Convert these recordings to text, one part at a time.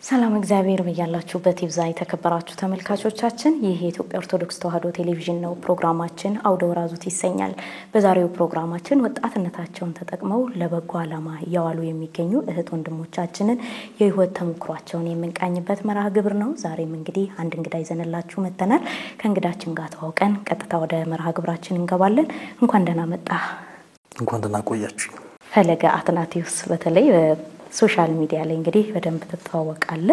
ሰላም እግዚአብሔር በያላችሁበት ይብዛ የተከበራችሁ ተመልካቾቻችን ይህ የኢትዮጵያ ኦርቶዶክስ ተዋሕዶ ቴሌቪዥን ነው ፕሮግራማችን አውደ ወራዙት ይሰኛል በዛሬው ፕሮግራማችን ወጣትነታቸውን ተጠቅመው ለበጎ ዓላማ ያዋሉ የሚገኙ እህት ወንድሞቻችንን የህይወት ተሞክሯቸውን የምንቃኝበት መርሃ ግብር ነው ዛሬም እንግዲህ አንድ እንግዳ ይዘንላችሁ መተናል ከእንግዳችን ጋር ተዋውቀን ቀጥታ ወደ መርሃ ግብራችን እንገባለን እንኳን ደህና ቆያችሁ ፈለገ አትናቴዎስ በተለይ ሶሻል ሚዲያ ላይ እንግዲህ በደንብ ተተዋወቃለ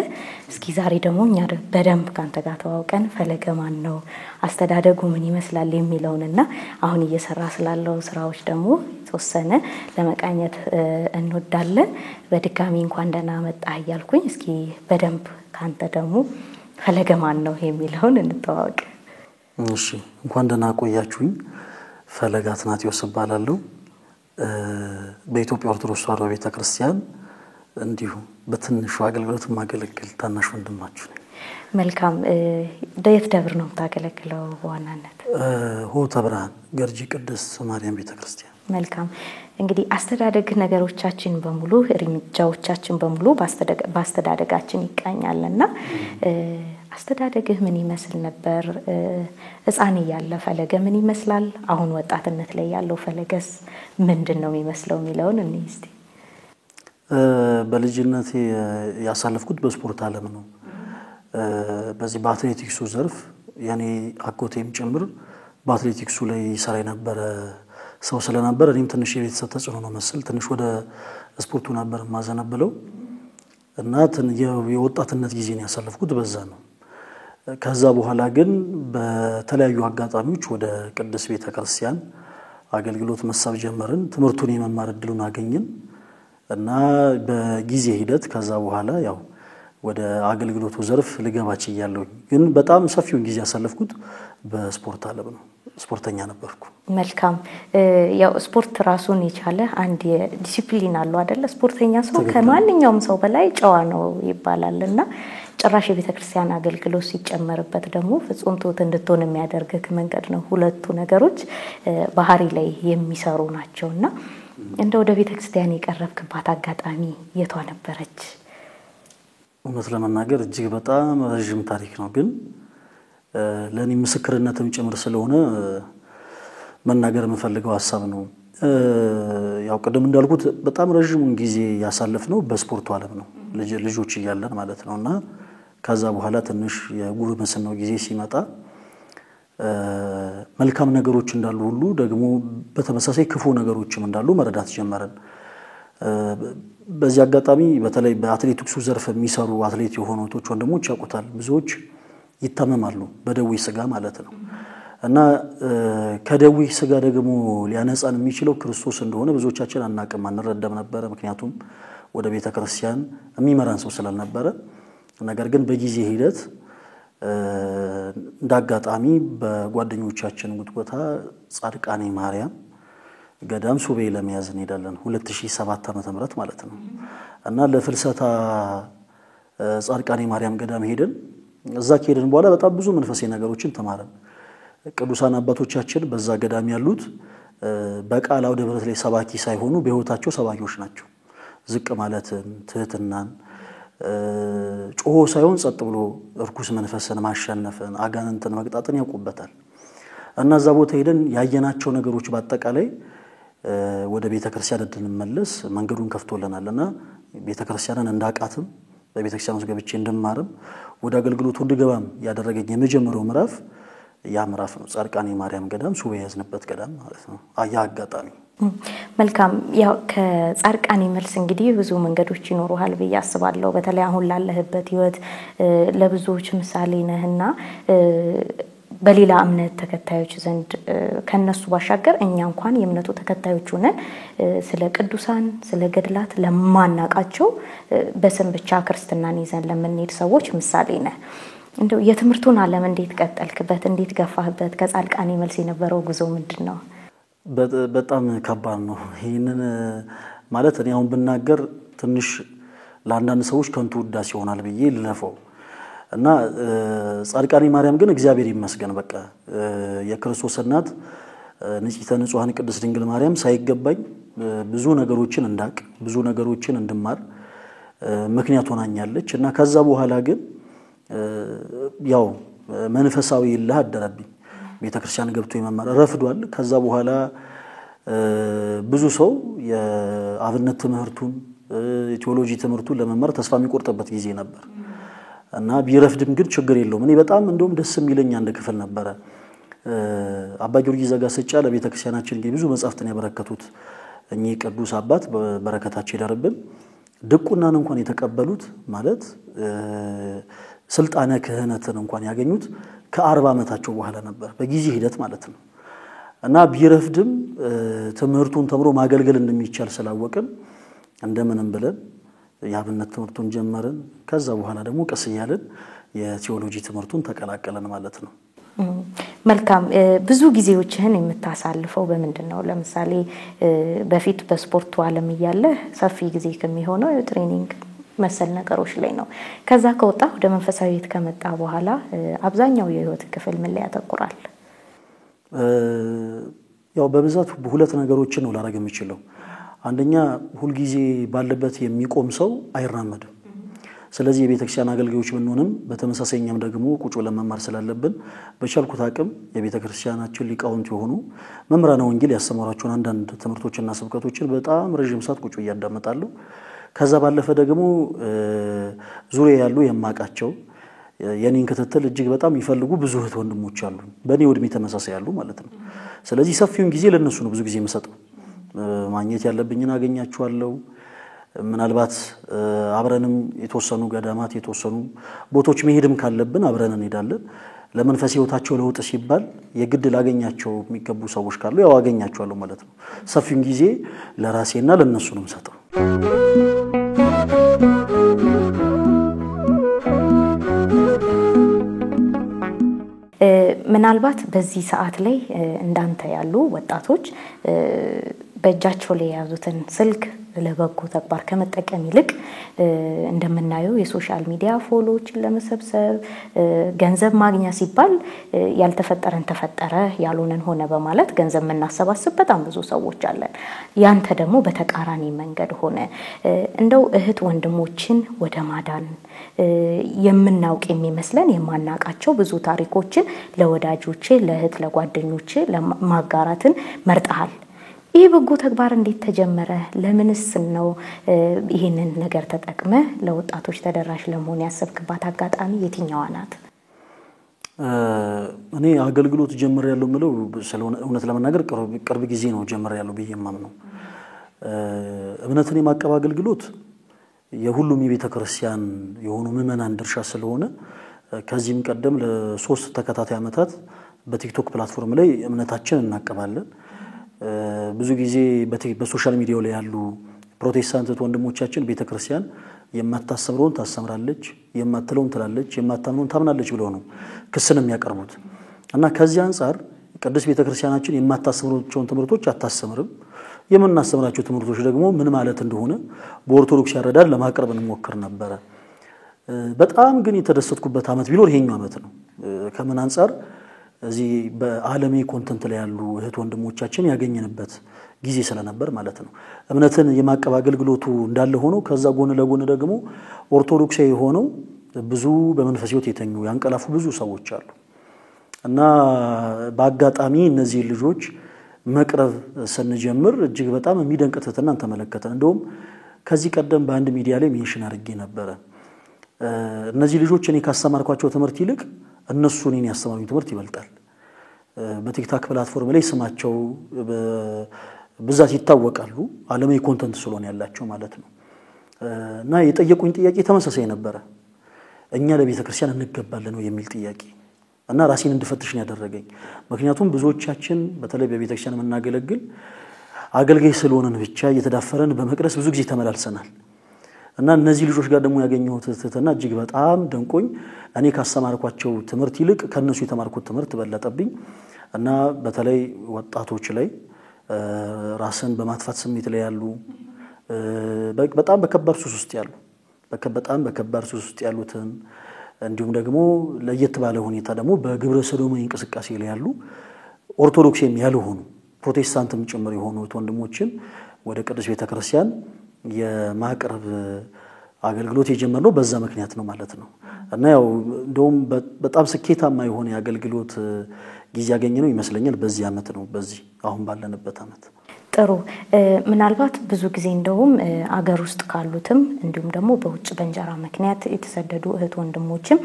እስኪ ዛሬ ደግሞ እኛ በደንብ ካንተ ጋር ተዋውቀን ፈለገ ማን ነው አስተዳደጉ ምን ይመስላል የሚለውንና አሁን እየሰራ ስላለው ስራዎች ደግሞ ተወሰነ ለመቃኘት እንወዳለን በድጋሚ እንኳን ደህና መጣህ ያልኩኝ እስኪ በደንብ ካንተ ደግሞ ፈለገ ማን ነው የሚለውን እንተዋወቅ እሺ እንኳን ደህና ቆያችሁኝ ፈለገ አትናቴዎስ እባላለሁ በኢትዮጵያ ኦርቶዶክስ ተዋሕዶ ቤተክርስቲያን እንዲሁ በትንሹ አገልግሎት ማገለግል ታናሽ ወንድማችሁ ነኝ መልካም ዳይት ደብር ነው ታገለግለው በዋናነት ሆተ ብርሃን ገርጂ ቅድስት ማርያም ቤተክርስቲያን መልካም እንግዲህ አስተዳደግ ነገሮቻችን በሙሉ እርምጃዎቻችን በሙሉ ባስተዳደጋችን ይቃኛልና አስተዳደግህ ምን ይመስል ነበር ህፃን ያለ ፈለገ ምን ይመስላል አሁን ወጣትነት ላይ ያለው ፈለገስ ምንድነው የሚመስለው ሚለውን እንይስቲ በልጅነቴ ያሳለፍኩት በስፖርት ዓለም ነው በዚህ በአትሌቲክሱ ዘርፍ ያኔ አቆቴም ጭምር በአትሌቲክሱ ላይ ይሰራ የነበረ ሰው ስለነበር እኔም ትንሽ የቤተሰብ ተጽዕኖ ነው መሰል ትንሽ ወደ ስፖርቱ ነበር ማዘነበለው እና የወጣትነት ጊዜን ያሳለፍኩት በዛ ነው ከዛ በኋላ ግን በተለያዩ አጋጣሚዎች ወደ ቅድስት ቤተክርስቲያን አገልግሎት መሳብ ጀመርን ትምርቱን የመማር እድሉን አገኘን እና በጊዜ ሂደት ከዛ በኋላ ያው ወደ አገልግሎቱ ዘርፍ ልገባች ይያለው ግን በጣም ሰፊውን ጊዜ ያሳለፍኩት በስፖርት ዓለም ነው ስፖርተኛ ነበርኩ መልካም ያው ስፖርት ራሱን የቻለ አንድ ዲሲፕሊን አለው አይደለ ስፖርተኛ ሰው ከማንኛውም ሰው በላይ ጨዋ ነው ይባላልና ጭራሽ የቤተክርስቲያን አገልግሎት ሲጨመርበት ደግሞ ፍጹም ተውት እንድትሆን የሚያደርግህ መንገድ ነው ሁለቱ ነገሮች ባህሪ ላይ የሚሰሩ ናቸውና እንደ ወደ ቤተክርስቲያን የቀረብክባት አጋጣሚ የቷ ነበረች እውነት ለመናገር እጅግ በጣም ረጅም ታሪክ ነው ግን ለኔ ምስክርነትም ጭምር ስለሆነ መናገር የምፈልገው ሐሳብ ነው ያው ቀደም እንዳልኩት በጣም ረጅሙን ጊዜ ያሳለፍነው በስፖርቱ ዓለም ነው ልጆች ይያለን ማለት ነውና ከዛ በኋላ ትንሽ የጉርምስናው ጊዜ ሲመጣ መልካም ነገሮች እንዳሉ ሁሉ ደግሞ በተመሳሳይ ክፉ ነገሮችም እንዳሉ መረዳት ጀመረን በዚህ አጋጣሚ በተለይ በአትሌቲክሱ ዘርፍ የሚሰሩ አትሌት የሆኑቶች ወንድሞች ያውቁታል ብዙዎች ይታመማሉ በደዌ ስጋ ማለት ነው እና ከደዌ ስጋ ደግሞ ሊያነጻን የሚችለው ክርስቶስ እንደሆነ ብዙዎቻችን አናቀም አንረዳም ነበር ምክንያቱም ወደ ቤተክርስቲያን የሚመራን ሰው ስላልነበረ ነገር ግን በጊዜ ሂደት እንዳጋጣሚ በጓደኞቻችን ጉትጎታ ጻድቃኔ ማርያም ገዳም ሱቤ ለመያዝ እንሄዳለን 2007 ዓመተ ምህረት ማለት ነው እና ለፍልሰታ ጻድቃኔ ማርያም ገዳም ሄደን እዛ ከሄድን በኋላ በጣም ብዙ መንፈሳዊ ነገሮችን ተማረን ቅዱሳን አባቶቻችን በዛ ገዳም ያሉት በቃል አውደ ምህረት ላይ ሰባኪ ሳይሆኑ በህይወታቸው ሰባኪዎች ናቸው ዝቅ ማለትን ትህትናን ጮሆ ሳይሆን ጸጥ ብሎ እርኩስ መንፈስን ማሸነፍን አጋንንትን መቅጣትን ያውቁበታል እና እዛ ቦታ ሄደን ያየናቸው ነገሮች በአጠቃላይ ወደ ቤተክርስቲያን እንድንመለስ መንገዱን ከፍቶልናልና ቤተክርስቲያንን እንዳቃትም በቤተክርስቲያን ውስጥ ገብቼ እንደማርም ወደ አገልግሎቱ እንድገባም ያደረገኝ የመጀመሪያው ምዕራፍ ያ ምዕራፍ ነው ጻድቃኔ ማርያም ገዳም ሱቤ ያዝንበት ገዳም ማለት ነው አያ አጋጣሚ መልካም ያው ከጻድቃኔ መልስ እንግዲህ ብዙ መንገዶች ይኖሩሃል በያስባለው በተለይ አሁን ላለህበት ህይወት ለብዙዎች ምሳሌ ነህና በሌላ እምነት ተከታዮች ዘንድ ከነሱ ባሻገር እኛ እንኳን የእምነቱ ተከታዮች ሆነን ስለ ቅዱሳን ስለ ገድላት ለማናቃቸው በስም ብቻ ክርስትናን ይዘን ለምንሄድ ሰዎች ምሳሌ ነህ እንደው የትምርቱን ዓለም እንዴት ቀጠልክበት እንዴት ገፋህበት ከጻድቃኔ መልስ የነበረው ጉዞ ምንድነው በጣም ከባድ ነው ይሄንን ማለት እኔ አሁን ብናገር ትንሽ ለአንዳንድ ሰዎች ከንቱ ውዳሴ ይሆናል ብዬ ልለፈው እና ጻድቃኔ ማርያም ግን እግዚአብሔር ይመስገን በቃ የክርስቶስ እናት ንጽሕተ ንጹሐን ቅድስት ድንግል ማርያም ሳይገባኝ ብዙ ነገሮችን እንዳቅ ብዙ ነገሮችን እንድማር ምክንያት ሆናኛለች እና ከዛ በኋላ ግን ያው መንፈሳዊ ይልህ አደረብኝ ቤተክርስቲያን ገብቶ የመማር ረፍዷል ከዛ በኋላ ብዙ ሰው የአብነት ትምህርቱን የቴዎሎጂ ትምህርቱን ለመማር ተስፋ የሚቆርጥበት ጊዜ ነበር እና ቢረፍድም ግን ችግር የለውም እኔ በጣም እንደውም ደስ የሚለኝ አንድ ክፍል ነበር አባ ጊዮርጊስ ዘጋስጫ ለቤተክርስቲያናችን ብዙ መጻፍትን ያበረከቱት እኚህ ቅዱስ አባት በረከታቸው ይደርብን ድቁናን እንኳን የተቀበሉት ማለት ስልጣነ ክህነትን እንኳን ያገኙት ከ40 ዓመታቸው በኋላ ነበር በጊዜ ሂደት ማለት ነው እና ቢረፍድም ትምህርቱን ተምሮ ማገልገል እንደሚቻል ስላወቅን እንደምንም ብለን ያብነት ትምህርቱን ጀመርን ከዛ በኋላ ደግሞ ቀስ ያለን የቴዎሎጂ ትምህርቱን ተቀላቀለን ማለት ነው መልካም ብዙ ጊዜዎችህን የምታሳልፈው በመንደነው ለምሳሌ በፊት በስፖርቱ ዓለም ይያለ ሰፊ ጊዜ ከሚሆነው የትሬኒንግ መሰል ነገሮች ላይ ነው ከዛ ከወጣ ወደ መንፈሳዊት ከመጣ በኋላ አብዛኛው የህይወት ክፍል ምን ላይ ያተኩራል ያው በብዛት ሁለት ነገሮችን ነው ላረግ የምችለው አንደኛ ሁሉ ጊዜ ባለበት የሚቆም ሰው አይራመድም ስለዚህ የቤተክርስቲያን አገልጋዮች ምንሆንም በተመሳሳይኛም ደግሞ ቁጭ ለመማር ስላለብን በቻልኩት አቅም የቤተክርስቲያናችን ሊቃውንት የሆኑ መምህራነ ወንጌል ያስተማራቸውን አንዳንድ ትምህርቶችና ስብከቶችን በጣም ረጅም ሰዓት ቁጭ ያዳምጣለሁ ከዛ ባለፈ ደግሞ ዙሪያ ያሉ የማቃቸው የኔን ከተተል እጅግ በጣም ይፈልጉ ብዙ እህት ወንድሞች አሉ በኔ ወድሜ ተመሳሳይ ያሉ ማለት ነው ስለዚህ ሰፊውን ጊዜ ለነሱ ነው ብዙ ጊዜ መሰጠው ማግኘት ያለብኝን አገኛቸዋለሁ ምናልባት አብረንም የተወሰኑ ገዳማት የተወሰኑ ቦታዎች መሄድም ካለብን አብረን እንሄዳለን ለመንፈስ ህይወታቸው ለውጥ ሲባል የግድ ላገኛቸው የሚገቡ ሰዎች ካሉ ያው አገኛቸዋለሁ ማለት ነው ሰፊውን ጊዜ ለራሴና ለነሱ ነው መሰጠው ምናልባት በዚህ ሰዓት ላይ እንዳንተ ያሉ ወጣቶች በእጃቸው ላይ ያዙትን ስልክ ለበጎ ተግባር ከመጠቀም ይልቅ እንደምናየው የሶሻል ሚዲያ ፎሎዎችን ለመሰብሰብ ገንዘብ ማግኛ ሲባል ያልተፈጠረን ተፈጠረ ያሉንን ሆነ በማለት ገንዘብ መናሰባስብ በጣም ብዙ ሰዎች አለን ያንተ ደግሞ በተቃራኒ መንገድ ሆነ እንደው እህት ወንድሞችን ወደ ማዳን የምናውቅ የሚመስለን የማናቃቸው ብዙ ታሪኮችን ለወዳጆች ለእህት ለጓደኞች ለማጋራትን መርጠሃል ይሄ በጎ ተግባር እንዴት ተጀመረ ለምንስ ነው ይሄንን ነገር ተጠቅመ ለወጣቶች ተደራሽ ለመሆን ያሰብክባት አጋጣሚ የትኛዋ ናት እኔ አገልግሎት ጀምር ያለው ምለው ስለሆነ እውነት ለመናገር ቅርብ ጊዜ ነው ጀምር ያለው በየማም ነው እምነትን የማቀባ አገልግሎት የሁሉም የቤተክርስቲያን የሆኑ ምዕመናን ድርሻ ስለሆነ ከዚህም ቀደም ለ3 ተከታታይ ዓመታት በቲክቶክ ፕላትፎርም ላይ እምነታችን እናቀባለን ብዙ ጊዜ በሶሻል ሚዲያው ላይ ያሉ ፕሮቴስታንት ወንድሞቻችን ቤተክርስቲያን የማታሰምረውን ታሰምራለች የማትለውን ትላለች የማታምነውን ታምናለች ብለው ነው ክስንም የሚያቀርቡት እና ከዚህ አንፃር ቅዱስ ቤተክርስቲያናችን የማታሰምራቸውን ትምህርቶች አታሰምርም የምናሰምራቸው ትምህርቶች ደግሞ ምን ማለት እንደሆነ በኦርቶዶክስ ያረዳል ለማቅረብ እንሞክር ነበር በጣም ግን የተደሰትኩበት አመት ቢኖር ይሄኛው አመት ነው ከምን አንፃር እዚህ በዓለሜ ኮንተንት ላይ ያሉ እህት ወንድሞቻችን ያገኘንበት ጊዜ ስለነበር ማለት ነው እምነትን የማቀባ አገልግሎቱ እንዳለ ሆኖ ከዛ ጎን ለጎን ደግሞ ኦርቶዶክሳዊ ሆነው ብዙ በመንፈስ ህይወት የተኙ ያንቀላፉ ብዙ ሰዎች አሉ እና በአጋጣሚ እነዚህ ልጆች መቅረብ ስንጀምር እጅግ በጣም የሚደንቅ ትህትናን ተመለከተን እንደውም ከዚህ ቀደም በአንድ ሚዲያ ላይ ሜንሽን አድርጌ ነበር እነዚህ ልጆች እኔ ካስተማርኳቸው ትምህርት ይልቅ እነሱ እኔን ያስተማሩኝ ትምህርት ይበልጣል በቲክቶክ ፕላትፎርም ላይ ስማቸው በብዛት ይታወቃሉ ዓለማዊ ኮንተንት ስለሆነ ያላቸው ማለት ነው እና የጠየቁኝ ጥያቄ ተመሳሳይ ነበር እኛ ለቤተክርስቲያን እንገባለን ነው የሚል ጥያቄ እና ራሴን እንድፈትሽ ነው ያደረገኝ ምክንያቱም ብዙዎቻችን በተለይ በቤተክርስቲያን መናገለግል አገልጋይ ስለሆነን ብቻ እየተዳፈረን በመቅደስ ብዙ ጊዜ ተመላልሰናል እና እነዚህ ልጆች ጋር ደግሞ ያገኘሁት ትህትና እጅግ በጣም ደንቆኝ እኔ ካስተማርኳቸው ትምህርት ይልቅ ከነሱ የተማርኩት ትምህርት በለጠብኝ እና በተለይ ወጣቶች ላይ ራስን በማጥፋት ስሜት ላይ ያሉ በጣም በከባድ ሱስ ውስጥ ያሉ በጣም በከባድ ሱስ ውስጥ ያሉትን እንዲሁም ደግሞ ለየት ባለ ሁኔታ ደግሞ በግብረ ሰዶማዊ እንቅስቃሴ ላይ ያሉ ኦርቶዶክስም ያልሆኑ ፕሮቴስታንትም ጭምር የሆኑ ወንድሞችን ወደ ቅዱስ ቤተክርስቲያን የማቅረብ አገልግሎት የጀመርነው በዛ ምክንያት ነው ማለት ነው እና ያው እንደውም በጣም ስኬታማ የሆነ አገልግሎት ጊዜ ያገኘነው ይመስለኛል በዚህ አመት ነው በዚህ አሁን ባለንበት አመት ጥሩ ምናልባት ብዙ ጊዜ እንደውም አገር ውስጥ ካሉትም እንዲሁም ደግሞ በውጭ በእንጀራ ምክንያት የተሰደዱ እህት ወንድሞችም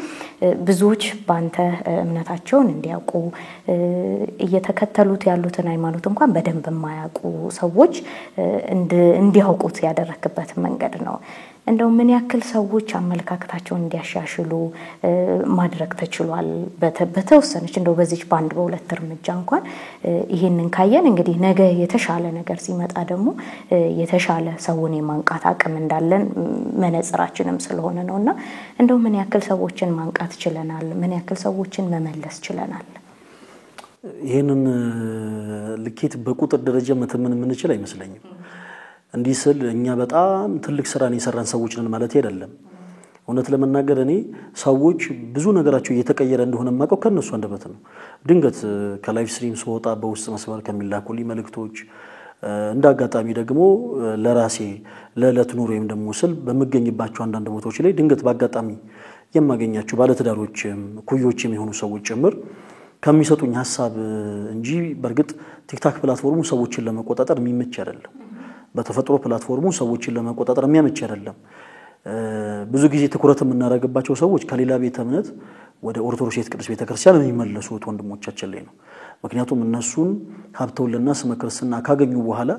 ብዙዎች ባንተ እምነታቸውን እንዲያውቁ እየተከተሉት ያሉትን ሃይማኖት እንኳን በደንብ የማያውቁ ሰዎች እንዲያውቁት ያደረክበት መንገድ ነው እንደው ምን ያክል ሰዎች አመለካከታቸውን እንዲያሻሽሉ ማድረግ ተችሏል በተወሰነች እንደው በዚህ ባንድ በሁለት እርምጃ እንኳን ይሄንን ካየን እንግዲህ ነገ የተሻለ ነገር ሲመጣ ደግሞ የተሻለ ሰውን የማንቃት አቅም እንዳለን መነጽራችንም ስለሆነ ነውና እንደው ምን ያክል ሰዎችን ማንቃት ችለናል ምን ያክል ሰዎችን መመለስ ችለናል ይሄንን ልኬት በቁጥር ደረጃ መተመን የምንችል አይመስለኝም እንዲህ ስል እኛ በጣም ትልቅ ስራን የሰራን ሰዎች ነን ማለት አይደለም እውነት ለመናገር እኔ ሰዎች ብዙ ነገራቸው እየተቀየረ እንደሆነ ማቀው ከነሱ አንደበት ነው ድንገት ከላይቭ ስትሪም ስወጣ በውስጥ መስመር ከሚላኩልኝ መልእክቶች እንዳጋጣሚ ደግሞ ለራሴ ለዕለት ኑሮዬም ደግሞ ስል በመገኝባቸው አንዳንድ ቦታዎች ላይ ድንገት ባጋጣሚ የማገኛቸው ባለትዳሮችም ኩዮችም የሆኑ ሰዎች ጭምር ከሚሰጡኝ ሐሳብ እንጂ በርግጥ ቲክታክ ፕላትፎርሙ ሰዎችን ለመቆጣጠር የሚመች አይደለም በተፈጥሮ ፕላትፎርሙ ሰዎችን ለመቆጣጠር የሚያመች አይደለም ብዙ ጊዜ ትኩረት የምናደርግባቸው ሰዎች ከሌላ ቤተ እምነት ወደ ኦርቶዶክስ ቅዱስ ቤተክርስቲያን የሚመለሱት ወንድሞቻችን ላይ ነው ምክንያቱም እነሱን ሀብተውልና ስመ ክርስትና ካገኙ በኋላ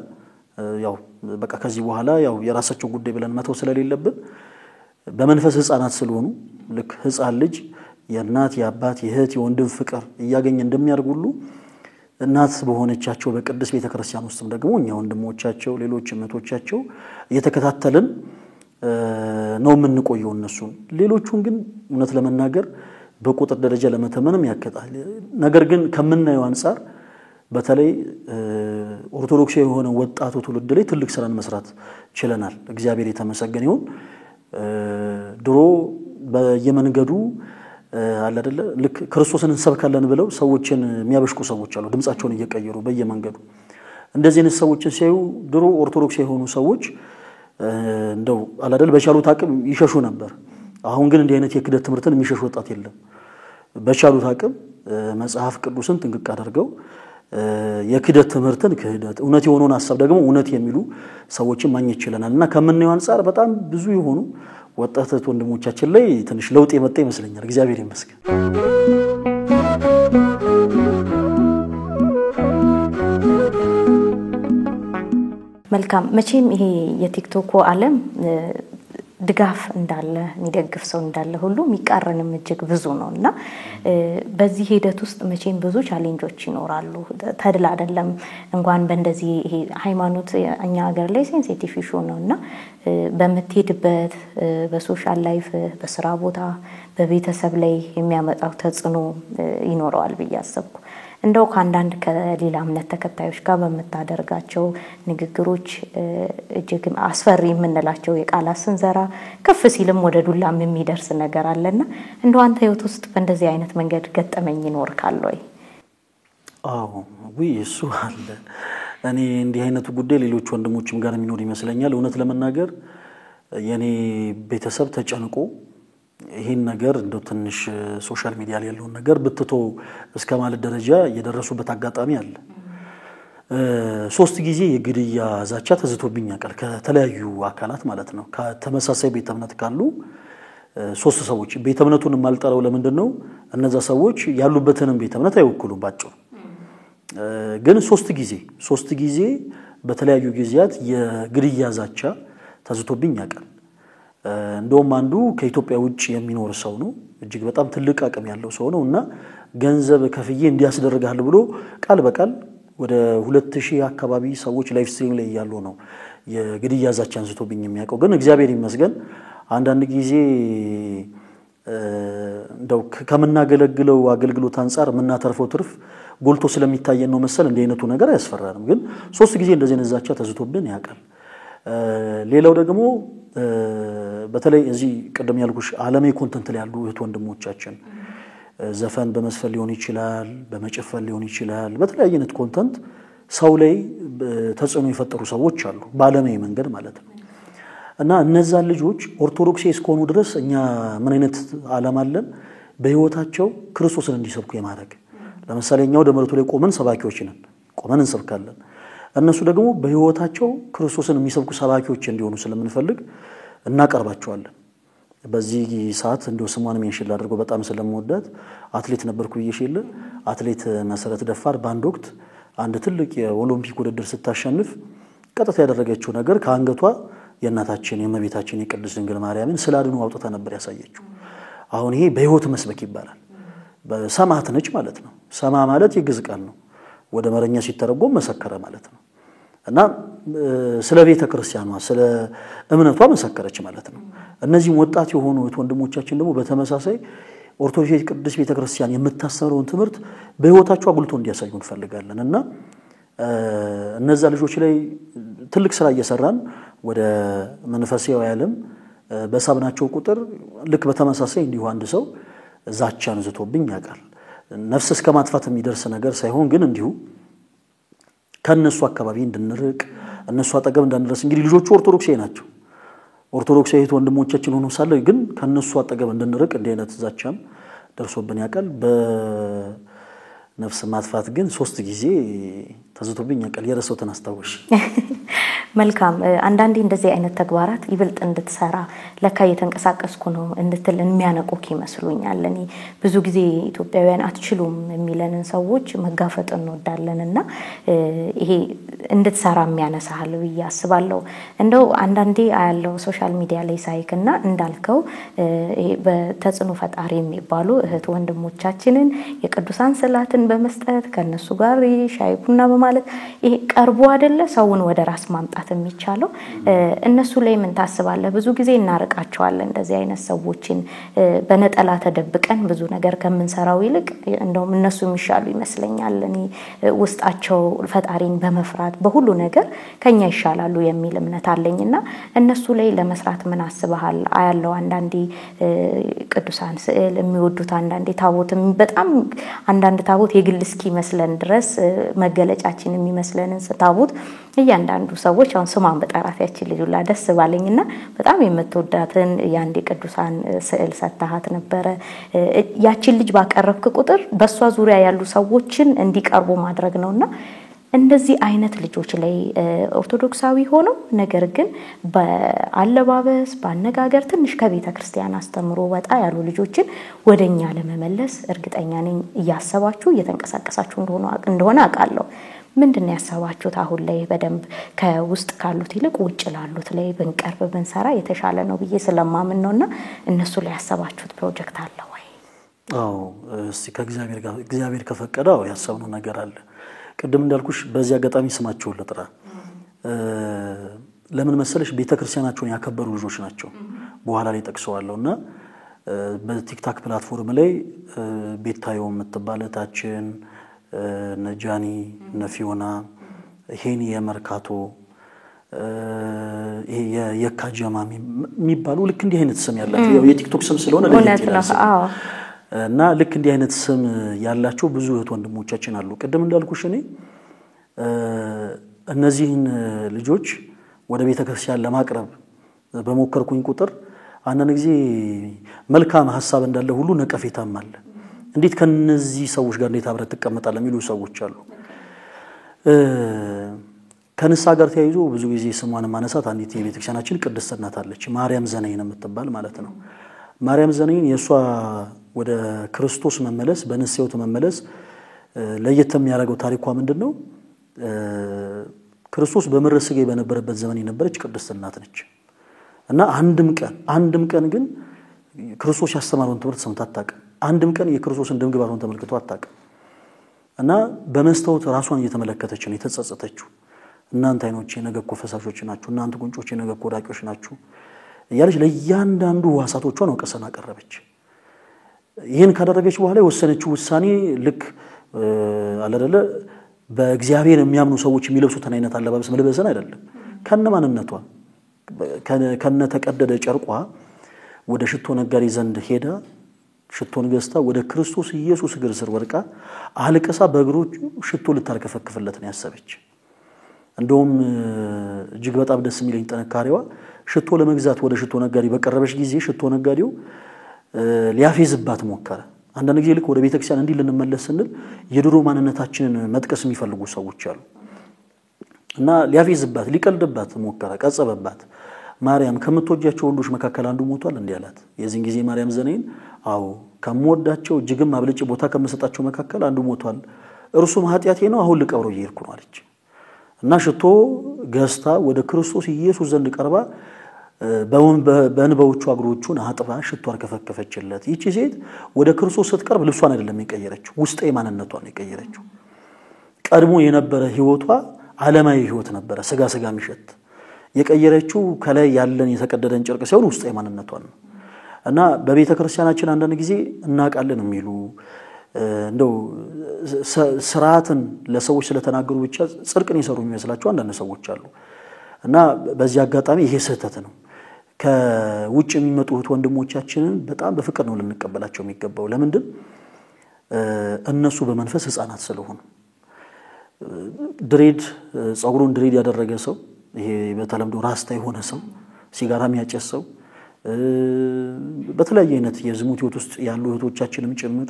ያው በቃ ከዚህ በኋላ ያው የራሳቸው ጉዳይ ብለን መተው ስለሌለብን በመንፈስ ህፃናት ስለሆኑ ልክ ህፃን ልጅ የእናት የአባት የእህት የወንድም ፍቅር እያገኘ እንደሚያርጉሉ እናት በሆነቻቸው በቅዱስ ቤተክርስቲያን ውስጥም ደግሞ እኛ ወንድሞቻቸው ሌሎች እመቶቻቸው እየተከታተልን ነው የምንቆየው እነሱን ሌሎቹን ግን እውነት ለመናገር በቁጥር ደረጃ ለመተመንም ያከታል ነገር ግን ከምናየው አንፃር በተለይ ኦርቶዶክስ የሆነ ወጣቱ ትውልድ ላይ ትልቅ ስራን መስራት ችለናል እግዚአብሔር የተመሰገነ ይሁን ድሮ በየመንገዱ አለ አይደለ ልክ ክርስቶስን እንሰብካለን ብለው ሰዎችን የሚያበሽቁ ሰዎች አሉ ድምጻቸውን እየቀየሩ በየመንገዱ እንደዚህ አይነት ሰዎችን ሲያዩ ድሮ ኦርቶዶክስ የሆኑ ሰዎች እንደው አለ አይደል በቻሉት አቅም ይሸሹ ነበር አሁን ግን እንዲህ አይነት የክደት ትምህርትን የሚሸሽ ወጣት የለም በቻሉት አቅም መጽሐፍ ቅዱስን ጥንቅቅ አድርገው የክደት ትምህርትን ክህደት እውነት የሆነውን ሐሳብ ደግሞ እውነት የሚሉ ሰዎችን ማግኘት ይችላልና ከምንየው አንፃር በጣም ብዙ የሆኑ ወጣት ወንድሞቻችን ላይ ትንሽ ለውጥ የመጣ ይመስለኛል እግዚአብሔር ይመስገን መልካም መቼም ይሄ የቲክቶክ ዓለም ድጋፍ እንዳለ የሚደግፍ ሰው እንዳለ ሁሉ የሚቃረንም እጅግ ብዙ ነውና በዚህ ሂደት ውስጥ መቼም ብዙ ቻሌንጆች ይኖራሉ ተድላ አይደለም እንኳን በእንደዚህ ይሄ ሃይማኖት እኛ ሀገር ላይ ሴንሲቲቭ ኢሹ ነውና በመትሄድበት በሶሻል ላይፍ በስራ ቦታ በቤተሰብ ላይ የሚያመጣው ተጽዕኖ ይኖራል በያሰብኩ እንደው ካንዳንድ ከሌላ እምነት ተከታዮች ጋር በመታደርጋቸው ንግግሮች እጅግ አስፈሪ የምንላቸው የቃላት ስንዘራ ከፍ ሲልም ወደ ዱላም የሚደርስ ነገር አለና እንደው አንተ ህይወት ውስጥ በእንደዚህ አይነት መንገድ ገጠመኝ ይኖር ካለው አዎ እሱ አለ እኔ እንዲህ አይነቱ ጉዳይ ሌሎች ወንድሞችም ጋር የሚኖር ይመስለኛል እውነት ለመናገር የኔ ቤተሰብ ተጨንቆ ይሄን ነገር እንደው ትንሽ ሶሻል ሚዲያ ላይ ያለው ነገር ብትቶ እስከማለት ደረጃ የደረሱበት አጋጣሚ አለ 3 ጊዜ የግድያ ዛቻ ተዝቶብኝ ያቀር ከተለያዩ አካላት ማለት ነው ከተመሳሳይ ቤተ እምነት ካሉ 3 ሰዎች ቤተ እምነቱን ማልጠራው ለምንድነው እነዛ ሰዎች ያሉበትንም ቤተ እምነት አይወክሉም ባጭሩ ግን 3 ጊዜ በተለያዩ ጊዜያት የግድያ ዛቻ ተዝቶብኝ ያቀር እንደውም አንዱ ከኢትዮጵያ ውጭ የሚኖር ሰው ነው እጅግ በጣም ትልቅ አቅም ያለው ሰው ነውና ገንዘብ ከፍዬ እንዲያስደርጋል ብሎ ቃል በቃል ወደ 2000 አካባቢ ሰዎች ላይቭ ስትሪም ላይ ያሉ ነው የግድያ ዛቻ አንስቶብኝ የሚያቀው ግን እግዚአብሔር ይመስገን አንዳንድ ጊዜ እንደው ከመናገለግለው አገልግሎት አንፃር ምናተርፈው ትርፍ ጎልቶ ስለሚታየን ነው መሰል እንደ አይነቱ ነገር ያስፈራራም ግን 3 ጊዜ እንደዚህ ነዛቻ ተዝቶብን ያቀል ሌላው ደግሞ በተለይ እዚህ ቀደም ያልኩሽ ዓለሜ ኮንተንት ላይ ያሉ እህት ወንድሞቻችን ዘፈን በመስፈል ሊሆን ይችላል በመጨፈል ሊሆን ይችላል በተለያየ አይነት ኮንተንት ሰው ላይ ተጽዕኖ የፈጠሩ ሰዎች አሉ በዓለሜ መንገድ ማለት ነው እና እነዛ ልጆች ኦርቶዶክስ እስከሆኑ ድረስ እኛ ምን አይነት ዓላማ አለን በህይወታቸው ክርስቶስን እንዲሰብኩ የማድረግ ለምሳሌ እኛው ደመረቱ ላይ ቆመን ሰባኪዎች ነን ቆመን እንሰብካለን እነሱ ደግሞ በህይወታቸው ክርስቶስን የሚሰብኩ ሰባኪዎች እንዲሆኑ ስለምንፈልግ እናቀርባቸዋለን በዚህ ሰዓት እንደው ስሟን ሜንሽን ላድርገው በጣም ስለምወዳት አትሌት ነበርኩ ይሽል አትሌት መሰረት ደፋር ባንድ ወቅት አንድ ትልቅ የኦሎምፒክ ውድድር ስታሸንፍ ቀጥታ ያደረገችው ነገር ከአንገቷ የእናታችን የእመቤታችን የቅድስት ድንግል ማርያምን ስላድኑ አውጥታ ነበር ያሳየችው አሁን ይሄ በህይወት መስበክ ይባላል በሰማዕት ነች ማለት ነው ሰማ ማለት የግዕዝ ቃል ነው ወደ መረኛ ሲተረጎም መሰከረ ማለት ነው እና ስለ ቤተ ክርስቲያኗ ስለ እምነቷ መሰከረች ማለት ነው እነዚህ ወጣት የሆኑ ወንድሞቻችን ደግሞ በተመሳሳይ ኦርቶዶክስ ቅዱስ ቤተ ክርስቲያን የምታስተምረውን ትምህርት በህይወታቸው አጉልቶ እንዲያሳዩ እንፈልጋለን እና እነዛ ልጆች ላይ ትልቅ ስራ እየሰራን ወደ መንፈሳዊ ዓለም በሳብናቸው ቁጥር ልክ በተመሳሳይ እንዲሁ አንድ ሰው ዛቻን ዝቶብኝ ያቃል ነፍስ እስከ ማጥፋት የሚደርስ ነገር ሳይሆን ግን እንዲሁ ከነሱ አካባቢ እንድንርቅ እነሱ አጠገብ እንዳንደርስ እንግዲህ ልጆቹ ኦርቶዶክሳዊ ናቸው ኦርቶዶክሳዊ ወንድሞቻችን ሆኖ ሳለ ግን ከነሱ አጠገብ እንድንርቅ እንደ አይነት ዛቻም ደርሶብን ያቃል በነፍስ ማጥፋት ግን 3 ጊዜ ተዝቶብኝ ያቃል የረሰውተን አስተዋሽ መልካም አንዳንዴ እንደዚህ አይነት ተግባራት ይብልጥ እንድትሰራ ለካ የተንቀሳቀስኩ ነው እንድትል የሚያነቁክ ይመስሉኛል እኔ ብዙ ጊዜ ኢትዮጵያውያን አትችሉም የሚለንን ሰዎች መጋፈጥ እንወዳለንና ይሄ እንድትሰራ የሚያነሳሃል ያስባለው እንደው አንዳንዴ አያለው ሶሻል ሚዲያ ላይ ሳይክና እንዳልከው ይሄ በተጽኖ ፈጣሪ የሚባሉ እህት ወንድሞቻችንን የቅዱሳን ስዕላትን በመስጠት ከነሱ ጋር ሻይኩና በማለት ይሄ ቀርቦ አይደለ ሰውን ወደ ራስ ማምጣት የሚቻለው እነሱ ላይ ምን ታስባለህ ብዙ ጊዜ እናርቃቸዋለን እንደዚህ አይነት ሰዎችን በነጠላ ተደብቀን ብዙ ነገር ከመንሰራው ይልቅ እንደውም እነሱ የሚሻሉ ይመስለኛል እኔ ውስጣቸው ፈጣሪን በመፍራት በሁሉ ነገር ከኛ ይሻላሉ የሚል እምነት አለኝና እነሱ ላይ ለመስራት ምን አስበሃል አያለው አንዳንዴ ቅዱሳን ስዕል የሚወዱት አንዳንዴ ታቦትም በጣም አንዳንድ ታቦት የግል እስኪ መስለን ድረስ መገለጫችን የሚመስለንን ታቦት እያንዳንዱ ሰዎች አሁን ስሟን በጠራት ያቺ ልጅላ ደስ ባለኝና በጣም የምትወዳትን ያንዴ ቅዱሳን ስዕል ሰጣሃት ነበር ያቺ ልጅ ባቀረብክ ቁጥር በሷ ዙሪያ ያሉ ሰዎችን እንዲቀርቡ ማድረግ ነውና እንደዚህ አይነት ልጆች ላይ ኦርቶዶክሳዊ ሆነው ነገር ግን በአለባበስ ባነጋገር ትንሽ ከቤተ ክርስቲያን አስተምሮ ወጣ ያሉ ልጆችን ወደኛ ለመመለስ እርግጠኛ ነኝ ያሰባችሁ እየተንቀሳቀሳችሁ እንደሆነ አቃለው ምንድነው ያሰባችሁት አሁን ላይ በደንብ ከውስጥ ካሉት ይልቅ ውጭ ላሉት ላይ ብንቀርብ ብንሰራ የተሻለ ነው ብዬ ስለማምን ነውና እነሱ ላይ ያሰባችሁት ፕሮጀክት አለ ወይ አዎ እስቲ ከእግዚአብሔር ከፈቀደው ያሰብነው ነገር አለ ቅድም እንዳልኩሽ በዚህ አጋጣሚ ስማቸው ለጥራ ለምን መሰለሽ ቤተክርስቲያናቸውን ያከበሩ ልጆች ናቸው በኋላ ላይ ተቀሰዋለውና በቲክቶክ ፕላትፎርም ላይ ቤታዮ መተባለታችን ነጃኒ ነፊዮና ሄኒ የመርካቶ የካጃማሚ የሚባሉ ልክ እንዲህ አይነት ስም ያላቸው ያው የቲክቶክ ስም ስለሆነ ለየት ይላል እና ልክ እንዲህ አይነት ስም ያላቸው ብዙ እህት ወንድሞቻችን አሉ ቅድም እንዳልኩሽ እኔ እነዚህን ልጆች ወደ ቤተክርስቲያን ለማቅረብ በመከርኩኝ ቁጥር አንዳንድ ጊዜ መልካም ሐሳብ እንዳለ ሁሉ ነቀፌታም አለ እንዴት ከነዚህ ሰዎች ጋር እንዴት አብረህ ተቀመጣለህ የሚሉ ሰዎች አሉ ከንሳ ጋር ተያይዞ ብዙ ጊዜ ስሟን ማነሳት አንዲት የቤተክርስቲያናችን ቅድስት እናት አለች ማርያም ዘነይን የምትባል ማለት ነው ማርያም ዘነይን የሷ ወደ ክርስቶስ መመለስ በንስሐው መመለስ ለየት የሚያደርገው ታሪኳ ምንድነው ክርስቶስ በመረስጌ በነበረበት ዘመን የነበረች ቅድስት እናት ነች እና አንድም ቀን ግን ክርስቶስ ያስተማረውን ትምህርት ሰምታ አታውቅም አንድም ቀን የክርስቶስን ደምግባቱን ተመልክቶ አታውቅም እና በመስተውት ራሷን እየተመለከተች ነው የተጸጸተችው እናንተ አይኖቼ ነገኮ ፈሳሾች ናችሁ እናንተ ጉንጮቼ ነገኮ ዳቂዎች ናችሁ ያለች ለያንዳንዱ ዋሳቶቿን ወቀሰና ቀረበች ይሄን ካደረገች በኋላ የወሰነችው ውሳኔ ልክ አለደለ በእግዚአብሔር የሚያምኑ ሰዎች የሚለብሱትን አይነት አለባበስ መልበስን አይደለም ከነማንነቷ ከነ ተቀደደ ጨርቋ ወደ ሽቶ ነጋሪ ዘንድ ሄዳ ሽቶን ገዝታ ወደ ክርስቶስ ኢየሱስ እግር ስር ወድቃ አልቀሳ በእግሮቹ ሽቶ ልታርከፈክፍለት ነው ያሰበች እንደውም እጅግ በጣም ደስ የሚለኝ ተነካሪዋ ሽቶ ለመግዛት ወደ ሽቶ ነጋዴ በቀረበች ጊዜ ሽቶ ነጋዴው ሊያፌዝባት ሞከረ። አንዳንድ ጊዜ ልክ ወደ ቤተክርስቲያን እንዲህ ልንመለስ ስንል የድሮ ማንነታችንን መጥቀስ የሚፈልጉ ሰዎች አሉ እና ሊያፌዝባት ሊቀልድባት ሞከረ፣ ቀጸበባት። ማርያም ከምትወጃቸው ወንዶች መካከል አንዱ ሞቷል እንዴ አላት። የዚህን ጊዜ ማርያም ዘኔን አዎ ከምወዳቸው እጅግም አብልጬ ቦታ ከምሰጣቸው መካከል አንዱ ሞቷል፣ እርሱም ኃጢአቴ ነው፣ አሁን ልቀብረው እየሄድኩ ነው አለች። እና ሽቶ ገዝታ ወደ ክርስቶስ ኢየሱስ ዘንድ ቀርባ በእንባዎቹ እግሮቹን አጥባ ሽቶ አርከፈከፈችለት። ይቺ ሴት ወደ ክርስቶስ ስትቀርብ ልብሷን አይደለም የቀየረችው፣ ውስጤ ማንነቷን የቀየረችው። ቀድሞ የነበረ ህይወቷ ዓለማዊ ህይወት ነበረ፣ ስጋ የሚሸት። የቀየረችው ከላይ ያለን የተቀደደን ጨርቅ ሳይሆን ውስጤ ማንነቷን ነው። እና በቤተ ክርስቲያናችን አንዳንድ ጊዜ እናቃለን የሚሉ እንደው ስርዓትን ለሰዎች ስለተናገሩ ብቻ ጽድቅን ይሰሩ የሚመስላቸው አንዳንድ ሰዎች አሉ። እና በዚህ አጋጣሚ ይሄ ስህተት ነው። ከውጭ የሚመጡት ወንድሞቻችንን በጣም በፍቅር ነው ልንቀበላቸው የሚገባው። ለምንድን እነሱ በመንፈስ ህፃናት ስለሆኑ ድሬድ ጸጉሩን ድሬድ ያደረገ ሰው ይሄ በተለምዶ ራስታ የሆነ ሰው ሲጋራ የሚያጨስ ሰው በተለያየ አይነት የዝሙት ህይወት ውስጥ ያሉ እህቶቻችንም ጭምር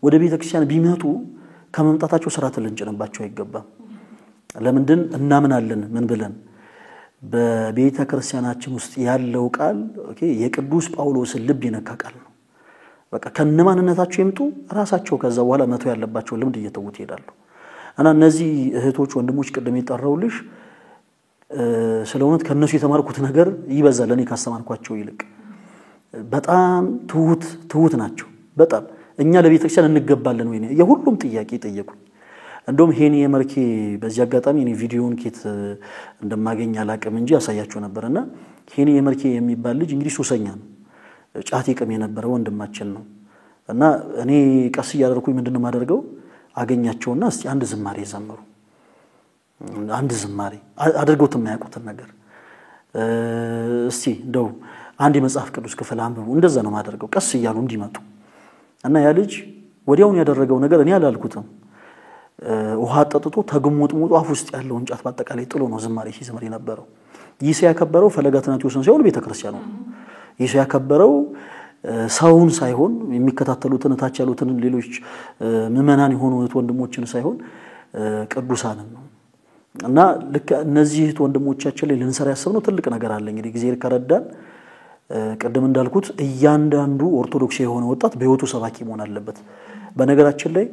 ወደ ቤተክርስቲያን ቢመጡ ከመምጣታቸው ስርዓት ልንጭንባቸው አይገባም። ለምንድን እናምናለን ምን ብለን በቤተ ክርስቲያናችን ውስጥ ያለው ቃል ኦኬ የቅዱስ ጳውሎስን ልብ ይነካ ቃል ነው። በቃ ከነማንነታቸው ይምጡ ራሳቸው ከዛ በኋላ መቶ ያለባቸው ልምድ እየተውት ይሄዳሉ። እና እነዚህ እህቶች ወንድሞች ቅድም ይጣራውልሽ ስለሆነ ከነሱ የተማርኩት ነገር ይበዛል እኔ ካስተማርኳቸው ይልቅ። በጣም ትሁት ናቸው። በጣም እኛ ለቤተክርስቲያን እንገባለን ወይ ነው የሁሉም ጥያቄ ጠየቁኝ። እንደውም ሄኒ የመርኬ በዚህ አጋጣሚ እኔ ቪዲዮውን ኬት እንደማገኝ አላቀም እንጂ ያሳያቸው ነበርና ሄኒ የመርኬ የሚባል ልጅ እንግዲህ ሱሰኛ ነው፣ ጫት ይቅም የነበረ ወንድማችን ነው። እና እኔ ቀስ ያደርኩኝ ምንድነው ማደርገው አገኛቸውና እስቲ አንድ ዝማሬ ዘመሩ። አንድ ዝማሬ አድርገውት የማያውቁት ነገር እስቲ እንደው አንድ የመጽሐፍ ቅዱስ ክፍል አንብቡ፣ እንደዛ ነው ማደርገው ቀስ ይያሉ እንዲመጡ። እና ያ ልጅ ወዲያውን ያደረገው ነገር እኔ አላልኩትም። ውሃ አጠጥቶ ተግሞጥሞጦ አፍ ውስጥ ያለውን ጫት በአጠቃላይ ጥሎ ነው ዝማሬ ሲዘምር የነበረው። ይህ ያከበረው ፈለገ አትናቴዎስን ሳይሆን ቤተክርስቲያኑ ነው። ይህ ያከበረው ሰውን ሳይሆን የሚከታተሉትን ታች ያሉትን ሌሎች ምዕመናን የሆኑ ወንድሞችን ሳይሆን ቅዱሳንን ነው። እና ልክ እነዚህ ወንድሞቻችን ላይ ልንሰራ ያሰብነው ትልቅ ነገር አለ። እንግዲህ ጊዜ ከረዳን ቀደም እንዳልኩት እያንዳንዱ ኦርቶዶክስ የሆነ ወጣት በህይወቱ ሰባኪ መሆን አለበት። በነገራችን ላይ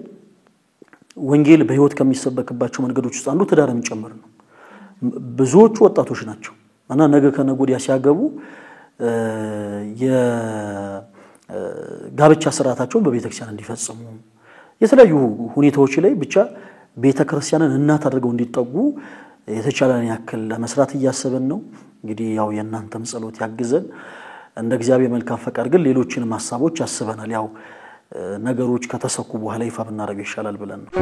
ወንጌል በህይወት ከሚሰበክባቸው መንገዶች ውስጥ አንዱ ትዳርም ጭምር ነው። ብዙዎቹ ወጣቶች ናቸው እና ነገ ከነጎዲያ ሲያገቡ የጋብቻ ስርዓታቸውን በቤተክርስቲያን እንዲፈጽሙ የተለያዩ ሁኔታዎች ላይ ብቻ ቤተክርስቲያንን እናት አድርገው እንዲጠጉ የተቻለን ያክል ለመስራት እያሰበን ነው። እንግዲህ ያው የእናንተም ጸሎት ያግዘን። እንደ እግዚአብሔር መልካም ፈቃድ ግን ሌሎችንም ሐሳቦች ያስበናል። ያው ነገሮች ከተሰኩ በኋላ ይፋ ብናደርገው ይሻላል ብለን ነው።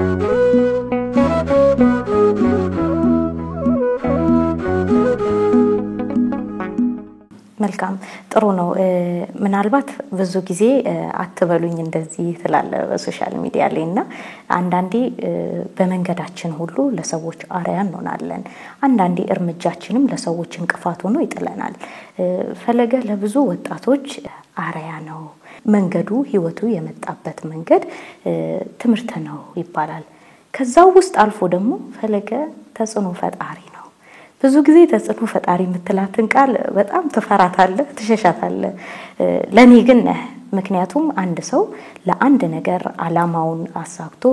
መልካም ጥሩ ነው። ምናልባት ብዙ ጊዜ አትበሉኝ እንደዚህ ትላለ በሶሻል ሚዲያ ላይና አንዳንዴ በመንገዳችን ሁሉ ለሰዎች አርአያ እንሆናለን። አንዳንዴ እርምጃችንም ለሰዎች እንቅፋት ሆኖ ይጥለናል። ፈለገ ለብዙ ወጣቶች አርአያ ነው። መንገዱ ህይወቱ የመጣበት መንገድ ትምርት ነው ይባላል። ከዛው ውስጥ አልፎ ደግሞ ፈለገ ተጽኖ ፈጣሪ ነው። ብዙ ጊዜ ተጽኖ ፈጣሪ የምትላትን ቃል በጣም ትፈራታለህ፣ ትሸሻታለህ። ለኔ ግን ምክንያቱም አንድ ሰው ለአንድ ነገር አላማውን አሳክቶ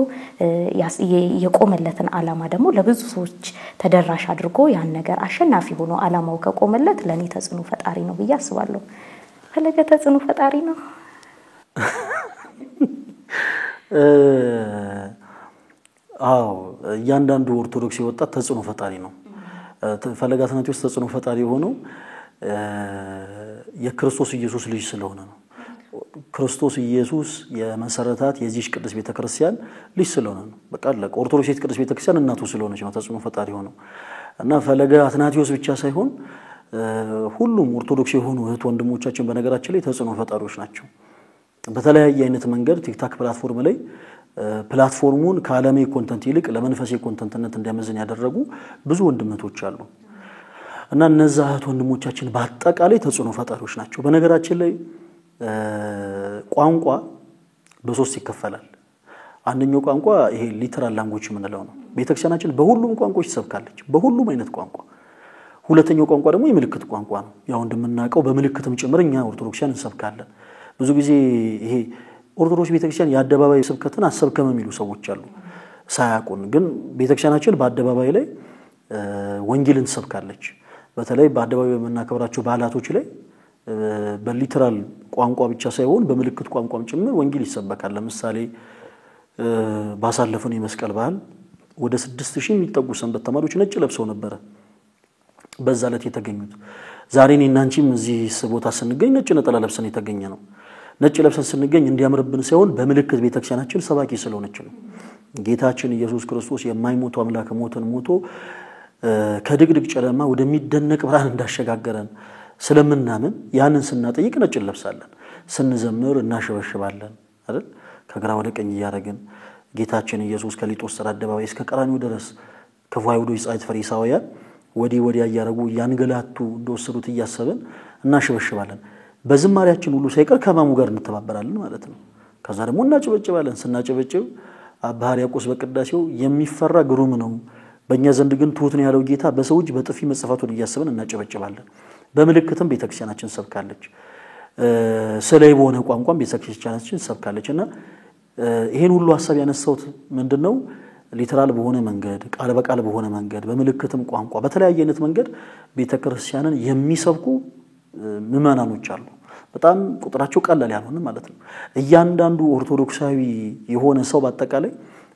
የቆመለትን አላማ ደግሞ ለብዙ ሰዎች ተደራሽ አድርጎ ያን ነገር አሸናፊ ሆኖ አላማው ከቆመለት ለኔ ተጽኖ ፈጣሪ ነው ብዬ አስባለሁ። ፈለገ ተጽኖ ፈጣሪ ነው? አዎ እያንዳንዱ ኦርቶዶክስ ወጣት ተጽኖ ፈጣሪ ነው። ፈለገ አትናቴዎስ ተጽኖ ፈጣሪ ሆነው የክርስቶስ ኢየሱስ ልጅ ስለሆነ ነው። ክርስቶስ ኢየሱስ የመሰረታት የዚህ ቅዱስ ቤተክርስቲያን ልጅ ስለሆነ ነው። በቃ ለኦርቶዶክስ ቅዱስ ቤተክርስቲያን እናቱ ስለሆነች ነው ተጽኖ ፈጣሪ ሆነው። እና ፈለገ አትናቴዎስ ብቻ ሳይሆን ሁሉም ኦርቶዶክስ የሆኑ እህት ወንድሞቻችን በነገራችን ላይ ተጽኖ ፈጣሪዎች ናቸው። በተለያየ አይነት መንገድ ቲክታክ ፕላትፎርም ላይ ፕላትፎርሙን ከዓለማዊ ኮንተንት ይልቅ ለመንፈሳዊ ኮንተንትነት እንዲያመዝን ያደረጉ ብዙ ወንድሞች አሉ። እና እነዛ እህት ወንድሞቻችን በአጠቃላይ ተጽዕኖ ፈጣሪዎች ናቸው። በነገራችን ላይ ቋንቋ በሶስት ይከፈላል። አንደኛው ቋንቋ ይሄ ሊተራል ላንጉዌጅ የምንለው ነው። ቤተክርስቲያናችን በሁሉም ቋንቋዎች ትሰብካለች፣ በሁሉም አይነት ቋንቋ። ሁለተኛው ቋንቋ ደግሞ የምልክት ቋንቋ ነው። ያው እንደምናውቀው በምልክትም ጭምር እኛ ኦርቶዶክሳውያን እንሰብካለን። ብዙ ጊዜ ይሄ ኦርቶዶክስ ቤተክርስቲያን የአደባባይ ስብከትን አሰብከም የሚሉ ሰዎች አሉ ሳያውቁን። ግን ቤተክርስቲያናችን በአደባባይ ላይ ወንጌልን ትሰብካለች። በተለይ በአደባባይ በመናከብራቸው በዓላቶች ላይ በሊተራል ቋንቋ ብቻ ሳይሆን በምልክት ቋንቋም ጭምር ወንጌል ይሰበካል። ለምሳሌ ባሳለፈው የመስቀል በዓል ወደ 6000 የሚጠጉ ሰንበት ተማሪዎች ነጭ ለብሰው ነበር በዛ ዕለት የተገኙት። ዛሬ እኔና አንቺም እዚህ ቦታ ስንገኝ ነጭ ነጠላ ለብሰን የተገኘ ነው። ነጭ ለብሰን ስንገኝ እንዲያምርብን ሳይሆን በምልክት ቤተክርስቲያናችን ሰባኪ ስለሆነች ነው። ጌታችን ኢየሱስ ክርስቶስ የማይሞቱ አምላክ ሞትን ሞቶ ከድቅድቅ ጨለማ ወደሚደነቅ ብርሃን እንዳሸጋገረን ስለምናምን ያንን ስናጠይቅ ነጭ ለብሳለን፣ ስንዘምር እናሸበሽባለን አይደል? ከግራ ወደ ቀኝ ያረጋን ጌታችን ኢየሱስ ከሊጦስጥራ አደባባይ እስከ ቀራንዮ ድረስ ክፉ አይሁዶች ጻይት ፈሪሳውያን ወዲያ ያረጉ ያንገላቱ እንደወሰዱት እያሰበን እናሸበሽባለን። በዝማሪያችን ሁሉ ሳይቀር ከማሙ ጋር እንተባበራለን ማለት ነው። ከዛ ደግሞ እናጨበጭባለን። ስናጨበጭብ አባ ሕርያቆስ በቅዳሴው የሚፈራ ግሩም ነው፣ በእኛ ዘንድ ግን ትሁት ነው ያለው ጌታ በሰዎች በጥፊ መጽፋቱን እያሰበን እናጨበጭባለን። በምልክትም ቤተክርስቲያናችን ሰብካለች። ስለይ በሆነ ቋንቋም ቤተክርስቲያናችን ሰብካለችና ይሄን ሁሉ ሐሳብ ያነሳውት ምንድነው? ሊተራል በሆነ መንገድ ቃል በቃል በሆነ መንገድ በምልክትም ቋንቋ በተለያየ አይነት መንገድ ቤተክርስቲያንን የሚሰብኩ ምዕመናኖች አሉ። በጣም ቁጥራቸው ቀላል ያልሆነ ማለት ነው። እያንዳንዱ ኦርቶዶክሳዊ የሆነ ሰው በአጠቃላይ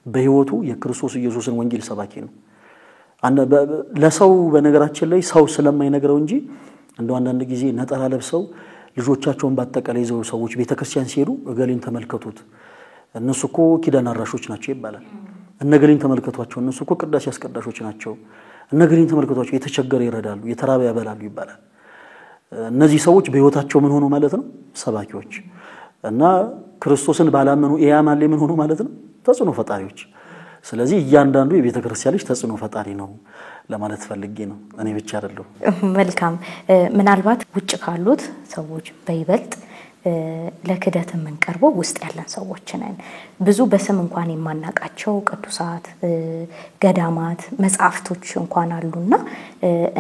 በህይወቱ የክርስቶስ ኢየሱስን ወንጌል ሰባኪ ነው። ለሰው በነገራችን ላይ ሰው ስለማይነግረው እንጂ እንደው አንዳንድ ጊዜ ነጠላ ለብሰው ልጆቻቸውን በአጠቃላይ ይዘው ሰዎች ቤተክርስቲያን ሲሄዱ እገሌን ተመልከቱት እነሱ እኮ ኪዳን አራሾች ናቸው ይባላል። እነገሌን ተመልከቷቸው እነሱ እኮ ቅዳሴ አስቀዳሾች ናቸው። እነገሌን ተመልከቷቸው የተቸገረ ይረዳሉ፣ የተራበ ያበላሉ ይባላል። እነዚህ ሰዎች በህይወታቸው ምን ሆኖ ማለት ነው? ሰባኪዎች። እና ክርስቶስን ባላመኑ ያማል ምን ሆኖ ማለት ነው? ተጽዕኖ ፈጣሪዎች። ስለዚህ እያንዳንዱ የቤተክርስቲያን ልጅ ተጽዕኖ ፈጣሪ ነው ለማለት ፈልጌ ነው። እኔ ብቻ አይደለም። መልካም። ምናልባት ውጭ ካሉት ሰዎች በይበልጥ ለክደት መንቀርበው ውስጥ ያለን ሰዎች ነን። ብዙ በስም እንኳን የማናቃቸው ቅዱሳት ገዳማት መጻፍቶች እንኳን አሉና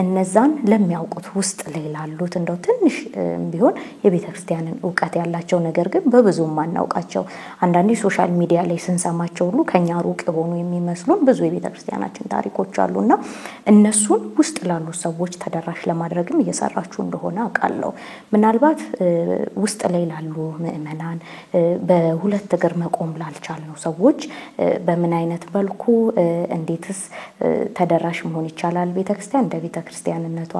እነዛን ለሚያውቁት ውስጥ ላይ ላሉት እንደው ትንሽ ቢሆን የቤተክርስቲያንን ዕውቀት ያላቸው ነገር ግን በብዙ ማናውቃቸው አንዳንዴ ሶሻል ሚዲያ ላይ ስንሰማቸው ሁሉ ከኛ ሩቅ የሆኑ የሚመስሉን ብዙ የቤተክርስቲያናችን ታሪኮች አሉና እነሱን ውስጥ ላሉ ሰዎች ተደራሽ ለማድረግም እየሰራችሁ እንደሆነ አውቃለሁ። ምናልባት ውስጥ ላይ ላሉ ምእመናን በሁለት እግር መቆም ላልቻልነው ሰዎች በምን አይነት መልኩ እንዴትስ ተደራሽ መሆን ይቻላል? ቤተክርስቲያን እንደ ቤተክርስቲያንነቷ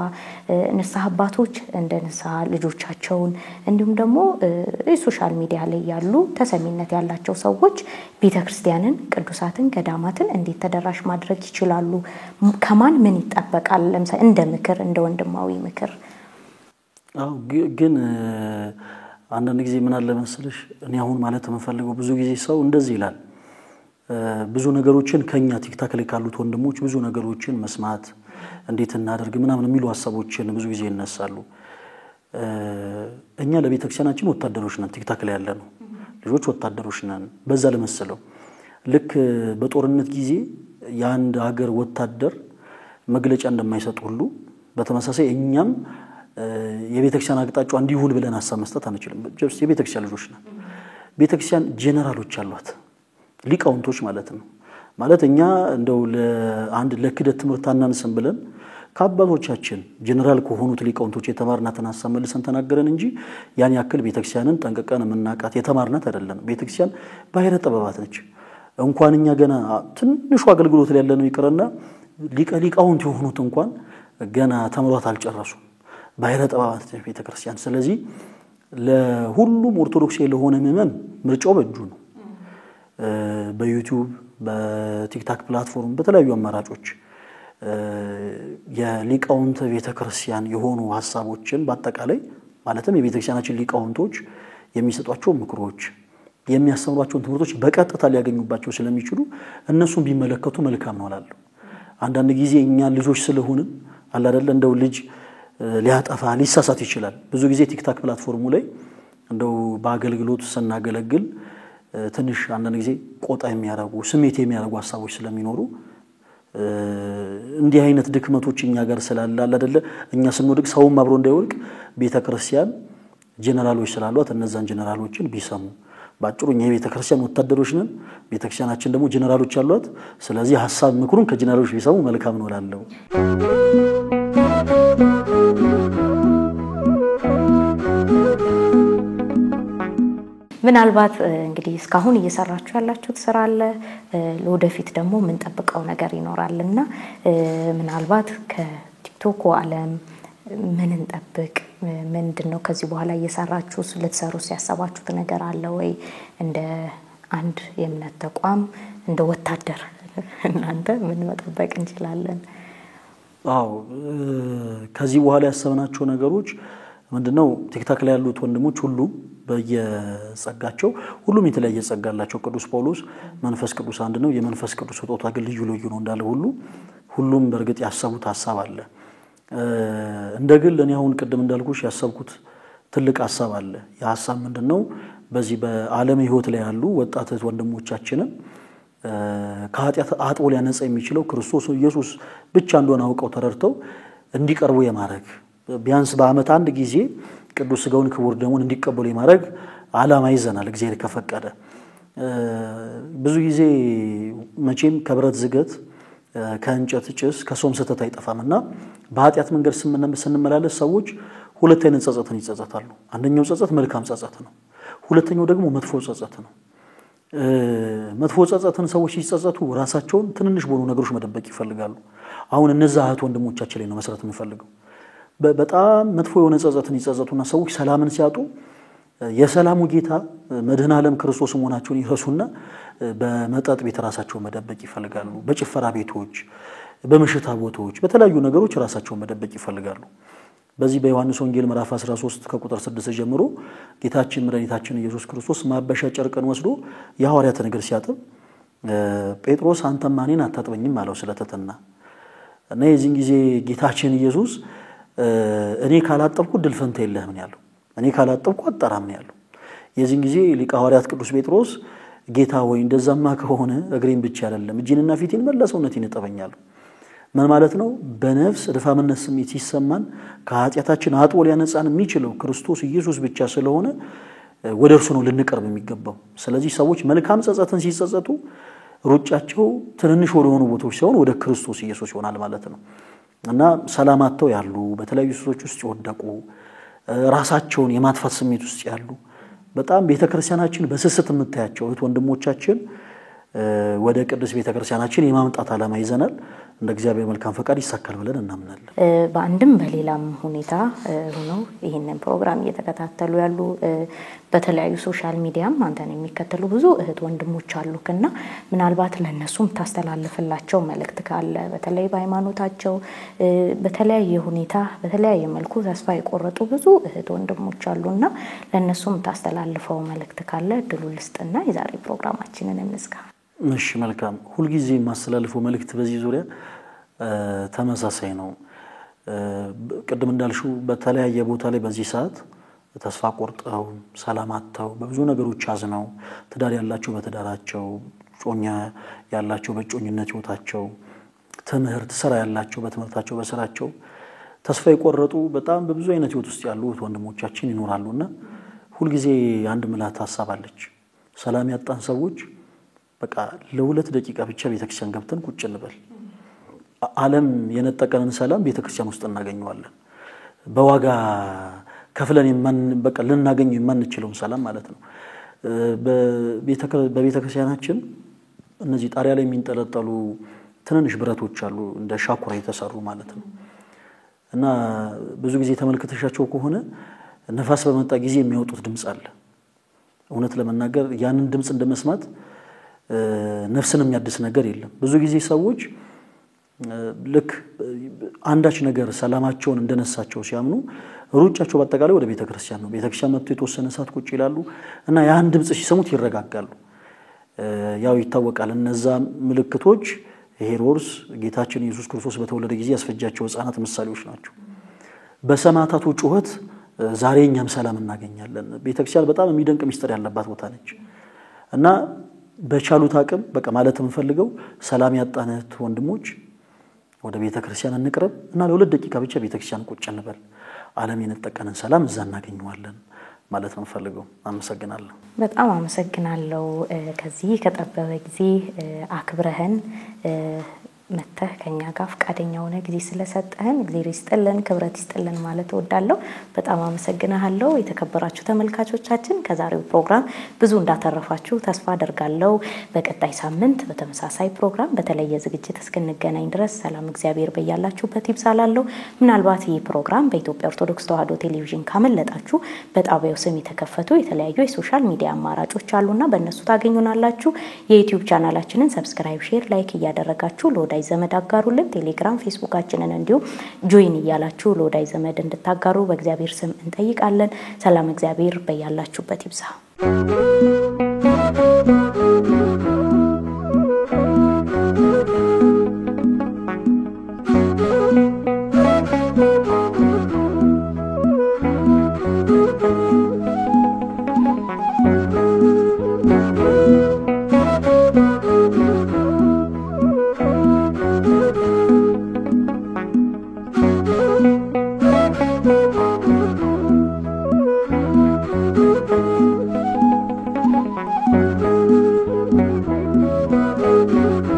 ንስሐ አባቶች እንደ ንስሐ ልጆቻቸውን እንዲሁም ደግሞ ሶሻል ሚዲያ ላይ ያሉ ተሰሚነት ያላቸው ሰዎች ቤተክርስቲያንን ቅዱሳትን ገዳማትን እንዴት ተደራሽ ማድረግ ይችላሉ? ከማን ምን ይጠበቃል? ለምሳሌ እንደ ምክር እንደ ወንድማዊ ምክር። ግን አንዳንድ ጊዜ ምን አለ መሰለሽ እኔ አሁን ማለት የምፈልገው ብዙ ጊዜ ሰው እንደዚህ ይላል። ብዙ ነገሮችን ከኛ ቲክታክ ላይ ካሉት ወንድሞች ብዙ ነገሮችን መስማት እንዴት እናደርግ ምናምን የሚሉ ሐሳቦችን ብዙ ጊዜ ይነሳሉ። እኛ ለቤተክርስቲያናችን ወታደሮች ነን። ቲክታክ ላይ ያለ ነው ልጆች ወታደሮች ነን። በዛ ለመሰለው ልክ በጦርነት ጊዜ የአንድ ሀገር ወታደር መግለጫ እንደማይሰጥ ሁሉ በተመሳሳይ እኛም የቤተክርስቲያን አቅጣጫው እንዲሁን ብለን ሐሳብ መስጠት አንችልም። ጀስት የቤተክርስቲያን ልጆች ነን። ቤተክርስቲያን ጄነራሎች አሏት፣ ሊቃውንቶች ማለት ነው። ማለት እኛ እንደው ለአንድ ለክደት ትምህርት አናንስም ብለን ከአባቶቻችን ጄነራል ከሆኑት ሊቃውንቶች የተማርናትን ሐሳብ መልሰን ተናገረን እንጂ ያን ያክል ቤተክርስቲያንን ጠንቅቀን የምናውቃት የተማርናት አይደለም። ቤተክርስቲያን ባሕረ ጥበባት ነች። እንኳን እኛ ገና ትንሹ አገልግሎት ላይ ያለነው ይቀርና ሊቃውንት የሆኑት እንኳን ገና ተምሯት አልጨረሱም። ባሕረ ጥበባት ቤተክርስቲያን። ስለዚህ ለሁሉም ኦርቶዶክስ ለሆነ ምእመን ምርጫው በእጁ ነው። በዩቲዩብ በቲክታክ ፕላትፎርም በተለያዩ አማራጮች የሊቃውንት ቤተክርስቲያን የሆኑ ሐሳቦችን በአጠቃላይ ማለትም የቤተክርስቲያናችን ሊቃውንቶች የሚሰጧቸው ምክሮች የሚያስተምሯቸው ትምህርቶች በቀጥታ ሊያገኙባቸው ስለሚችሉ እነሱን ቢመለከቱ መልካም ነው እላለሁ። አንዳንድ ጊዜ እኛ ልጆች ስለሆንን አለ አይደል እንደው ልጅ ሊያጠፋ ሊሳሳት ይችላል ብዙ ጊዜ ቲክታክ ፕላትፎርሙ ላይ እንደው በአገልግሎት ስናገለግል ትንሽ አንዳንድ ጊዜ ቆጣ የሚያረጉ ስሜት የሚያረጉ ሐሳቦች ስለሚኖሩ እንዲህ አይነት ድክመቶች እኛ ጋር ስላለ አለ አይደል እኛ ስንወድቅ ሰውም አብሮ እንዳይወድቅ ቤተክርስቲያን ጀነራሎች ስላሏት እነዛን ጀነራሎችን ቢሰሙ ባጭሩ እኛ ቤተክርስቲያን ወታደሮች ነን ቤተክርስቲያናችን ደግሞ ጀነራሎች አሏት ስለዚህ ሐሳብ ምክሩን ከጀነራሎች ቢሰሙ መልካም ነው ላለው ምናልባት እንግዲህ እስካሁን እየሰራችሁ ያላችሁት ስራ አለ ለወደፊት ደግሞ ምን ተጠብቀው ነገር ይኖራልና ምናልባት ከቲክቶክ ዓለም ምን እንጠብቅ ምንድነው ከዚህ በኋላ እየሰራችሁ ልትሰሩ ሲያሰባችሁት ነገር አለ ወይ እንደ አንድ የእምነት ተቋም እንደ ወታደር እናንተ ምን መጠበቅ እንችላለን አዎ ከዚህ በኋላ ያሰብናቸው ነገሮች ምንድነው ቲክታክ ላይ ያሉት ወንድሞች ሁሉ በየጸጋቸው ሁሉም የተለያየ ጸጋላቸው ቅዱስ ጳውሎስ መንፈስ ቅዱስ አንድ ነው የመንፈስ ቅዱስ ስጦታ ግን ልዩ ልዩ ነው እንዳለ ሁሉም በርግጥ ያሰቡት ሐሳብ አለ እንደግል እኔ አሁን ቀደም እንዳልኩሽ ያሰብኩት ትልቅ ሐሳብ አለ የሐሳብ ምንድነው በዚህ በዓለም ህይወት ላይ ያሉ ወጣት ወንድሞቻችንን ከኃጢአት አጥቦ ሊያነጻ የሚችለው ክርስቶስ ኢየሱስ ብቻ እንደሆነ አውቀው ተረድተው እንዲቀርቡ የማረግ ቢያንስ በአመት አንድ ጊዜ ቅዱስ ሥጋውን ክቡር ደሙን እንዲቀበሉ የማረግ ዓላማ ይዘናል እግዚአብሔር ከፈቀደ ብዙ ጊዜ መቼም ከብረት ዝገት ከእንጨት ጭስ ከሶም ሰተት አይጠፋምና በኃጢአት መንገድ ስንመላለስ ሰዎች ሁለት አይነት ጸጸትን ይጸጸታሉ አንደኛው ጸጸት መልካም ጸጸት ነው ሁለተኛው ደግሞ መጥፎ ጸጸት ነው መጥፎ ጸጸትን ሰዎች ሲጸጸቱ ራሳቸውን ትንንሽ በሆኑ ነገሮች መደበቅ ይፈልጋሉ አሁን እነዛ እህት ወንድሞቻችን ላይ ነው መስራት የምፈልገው በጣም መጥፎ የሆነ ጸጸትን ይጸጸቱና ሰዎች ሰላምን ሲያጡ የሰላሙ ጌታ መድኃኔ ዓለም ክርስቶስ መሆናቸውን ይረሱና በመጠጥ ቤት ራሳቸውን መደበቅ ይፈልጋሉ በጭፈራ ቤቶች በመሽታ ቦታዎች በተለያዩ ነገሮች ራሳቸውን መደበቅ ይፈልጋሉ በዚህ በዮሐንስ ወንጌል ምዕራፍ 13 ከቁጥር 6 ጀምሮ ጌታችን መድኃኒታችን ኢየሱስ ክርስቶስ ማበሻ ጨርቅን ወስዶ የሐዋርያትን እግር ሲያጥብ ጴጥሮስ አንተ ማኔን አታጥበኝም አለው ስለተተና እና የዚህን ጊዜ ጌታችን ኢየሱስ እኔ ካላጠብኩ ድል ፈንታ የለህም ያለው እኔ ካላጠብኩ አጣራም ያለው የዚህን ጊዜ ሊቀ ሐዋርያት ቅዱስ ጴጥሮስ ጌታ ሆይ እንደዛማ ከሆነ እግሬን ብቻ አይደለም እጄንና ፊቴን መለሰውነቴን እጠበኛለሁ ምን ማለት ነው በነፍስ ድፋምነት ስሜት ሲሰማን ከኃጢአታችን አጥቦ ሊያነጻን የሚችለው ክርስቶስ ኢየሱስ ብቻ ስለሆነ ወደ እርሱ ነው ልንቀርብ የሚገባው ስለዚህ ሰዎች መልካም ጸጸትን ሲጸጸቱ ሩጫቸው ትንንሽ ወደ ሆኑ ቦታዎች ሳይሆን ወደ ክርስቶስ ኢየሱስ ይሆናል ማለት ነው እና ሰላማቸው ያሉ በተለያዩ ሱሶች ውስጥ ይወደቁ ራሳቸውን የማጥፋት ስሜት ውስጥ ያሉ በጣም ቤተክርስቲያናችን በስስት የምታያቸው እህት ወንድሞቻችን ወደ ቅዱስ ቤተክርስቲያናችን የማምጣት ዓላማ ይዘናል እንደ እግዚአብሔር መልካም ፈቃድ ይሳካል ብለን እናምናለን በአንድም በሌላም ሁኔታ ሆነው ይሄንን ፕሮግራም እየተከታተሉ ያሉ በተለያዩ ሶሻል ሚዲያም አንተን የሚከተሉ ብዙ እህት ወንድሞች አሉና ምናልባት ለነሱም ታስተላልፍላቸው መልእክት ካለ በተለይ በሃይማኖታቸው በተለያየ ሁኔታ በተለያየ መልኩ ተስፋ የቆረጡ ብዙ እህት ወንድሞች አሉና ለነሱም ታስተላልፈው መልእክት ካለ ድሉ ልስጥና የዛሬ ፕሮግራማችንን እንዝጋ እሺ መልካም ሁሉ ጊዜ ማስተላልፈው መልእክት በዚህ ዙሪያ ተመሳሳይ ነው ቀደም እንዳልሽው በተለያየ ቦታ ላይ በዚህ ሰዓት ተስፋ ቆርጠው ሰላማቸው በብዙ ነገሮች አዝነው ትዳር ያላቸው በትዳራቸው ጮኛ ያላቸው በጮኝነት ህይወታቸው ትምህርት ስራ ያላቸው በትምህርታቸው በስራቸው ተስፋ የቆረጡ በጣም በብዙ አይነት ህይወት ውስጥ ያሉ ወንድሞቻችን ይኖራሉና ሁሉ ጊዜ አንድ ምላት ሐሳባለች ሰላም ያጣን ሰዎች በቃ ለሁለት ደቂቃ ብቻ ቤተክርስቲያን ገብተን ቁጭ እንበል ዓለም የነጠቀንን ሰላም ቤተክርስቲያን ውስጥ እናገኘዋለን በዋጋ ከፍለን በቃ ልናገኘው የማንችለው ሰላም ማለት ነው በቤተክርስቲያናችን እነዚህ ጣሪያ ላይ የሚንጠለጠሉ ትንንሽ ብረቶች አሉ እንደ ሻኩራ የተሰሩ ማለት ነው እና ብዙ ጊዜ ተመልክተሻቸው ከሆነ ነፋስ በመጣ ጊዜ የሚያወጡት ድምጽ አለ እውነት ለመናገር ያንን ድምጽ እንደመስማት ነፍስን የሚያድስ ነገር የለም ብዙ ጊዜ ሰዎች ልክ አንዳች ነገር ሰላማቸውን እንደነሳቸው ሲያምኑ ሩጫቸው በአጠቃላይ ወደ ቤተክርስቲያን ነው ቤተክርስቲያን መጥቶ የተወሰነ ሰዓት ቁጭ ይላሉ እና ያን ድምጽ ሲሰሙት ይረጋጋሉ ያው ይታወቃል እነዛ ምልክቶች ሄሮድስ ጌታችን ኢየሱስ ክርስቶስ በተወለደ ጊዜ ያስፈጃቸው ሕፃናት ምሳሌዎች ናቸው። በሰማዕታቱ ጩኸት ዛሬ እኛም ሰላም እናገኛለን። ቤተክርስቲያን በጣም የሚደንቅ ምስጢር ያለባት ቦታ ነች እና በቻሉት አቅም በቃ ማለት የምፈልገው ሰላም ያጣነት ወንድሞች ወደ ቤተክርስቲያን እንቅረብ እና ለሁለት ደቂቃ ብቻ ቤተክርስቲያን ቁጭ እንበል። ዓለም የነጠቀንን ሰላም እዛ እናገኘዋለን ማለት ነው ፈልገው። አመሰግናለሁ። በጣም አመሰግናለሁ። ከዚህ ከጠበበ ጊዜ አክብረህን መተህ ከኛ ጋር ፈቃደኛ ሆነ ጊዜ ስለሰጠህን እግዚአብሔር ይስጥልን፣ ክብረት ይስጥልን ማለት እወዳለሁ። በጣም አመሰግናለሁ። የተከበራችሁ ተመልካቾቻችን ከዛሬው ፕሮግራም ብዙ እንዳተረፋችሁ ተስፋ አደርጋለሁ። በቀጣይ ሳምንት በተመሳሳይ ፕሮግራም በተለየ ዝግጅት እስክንገናኝ ድረስ ሰላም እግዚአብሔር በያላችሁበት ይብዛላለሁ። ምናልባት ይህ ፕሮግራም በኢትዮጵያ ኦርቶዶክስ ተዋሕዶ ቴሌቪዥን ካመለጣችሁ በጣቢያው ስም የተከፈቱ የተለያዩ የሶሻል ሚዲያ አማራጮች አሉና በእነሱ ታገኙናላችሁ። የዩቲዩብ ቻናላችንን ሰብስክራይብ፣ ሼር፣ ላይክ እያደረጋችሁ ለወዳጅ ዘመድ አጋሩልን። ቴሌግራም፣ ፌስቡካችንን እንዲሁ ጆይን እያላችሁ ለወዳጅ ዘመድ እንድታጋሩ በእግዚአብሔር ስም እንጠይቃለን። ሰላም እግዚአብሔር በያላችሁበት ይብዛ። Thank you.